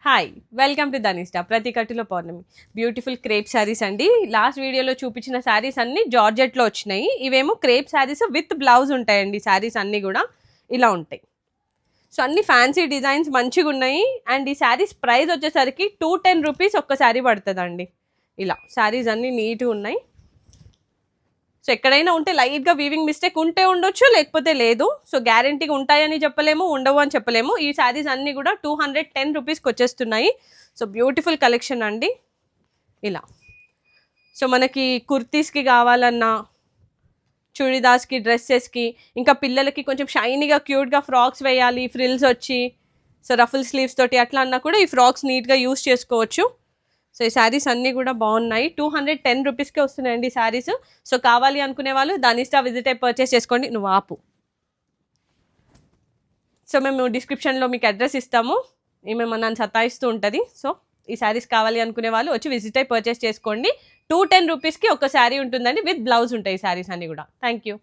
Hi welcome to Dhanishta ప్రతి కట్టులో పౌర్ణమి beautiful crepe saris అండి. Last వీడియోలో చూపించిన శారీస్ అన్ని జార్జెట్లో వచ్చినాయి. ఇవేమో క్రేప్ శారీస్ విత్ బ్లౌజ్ ఉంటాయండి. శారీస్ అన్నీ కూడా ఇలా ఉంటాయి. సో అన్ని ఫ్యాన్సీ డిజైన్స్ మంచిగా ఉన్నాయి. అండ్ ఈ శారీస్ ప్రైస్ వచ్చేసరికి 210 రూపీస్ ఒక్క శారీ పడుతుందండి. ఇలా శారీస్ అన్నీ నీట్గా ఉన్నాయి. సో ఎక్కడైనా ఉంటే లైట్గా వీవింగ్ మిస్టేక్ ఉంటే ఉండొచ్చు, లేకపోతే లేదు. సో గ్యారంటీగా ఉంటాయని చెప్పలేము, ఉండవు అని చెప్పలేము. ఈ శారీస్ అన్నీ కూడా 210 రూపీస్కి వచ్చేస్తున్నాయి. సో బ్యూటిఫుల్ కలెక్షన్ అండి. ఇలా సో మనకి కుర్తీస్కి కావాలన్నా, చుడిదార్స్కి, డ్రెస్సెస్కి, ఇంకా పిల్లలకి కొంచెం షైనీగా క్యూట్గా ఫ్రాక్స్ వేయాలి, ఫ్రిల్స్ వచ్చి, సో రఫుల్ స్లీవ్స్ తోటి అట్లా అన్నా కూడా ఈ ఫ్రాక్స్ నీట్గా యూస్ చేసుకోవచ్చు. సో ఈ శారీస్ అన్నీ కూడా బాగున్నాయి. 210 రూపీస్కే వస్తున్నాయండి ఈ శారీస్. సో కావాలి అనుకునే వాళ్ళు ధనిష్ట విజిట్ అయి పర్చేస్ చేసుకోండి. నువ్వు ఆపు. సో మేము డిస్క్రిప్షన్లో మీకు అడ్రస్ ఇస్తాము. ఈమె నన్ను సతాయిస్తూ ఉంటుంది. సో ఈ శారీస్ కావాలి అనుకునే వాళ్ళు వచ్చి విజిట్ అయి పర్చేస్ చేసుకోండి. 210 రూపీస్కి ఒక శారీ ఉంటుందండి, విత్ బ్లౌజ్ ఉంటాయి ఈ శారీస్ అన్నీ కూడా. Thank you.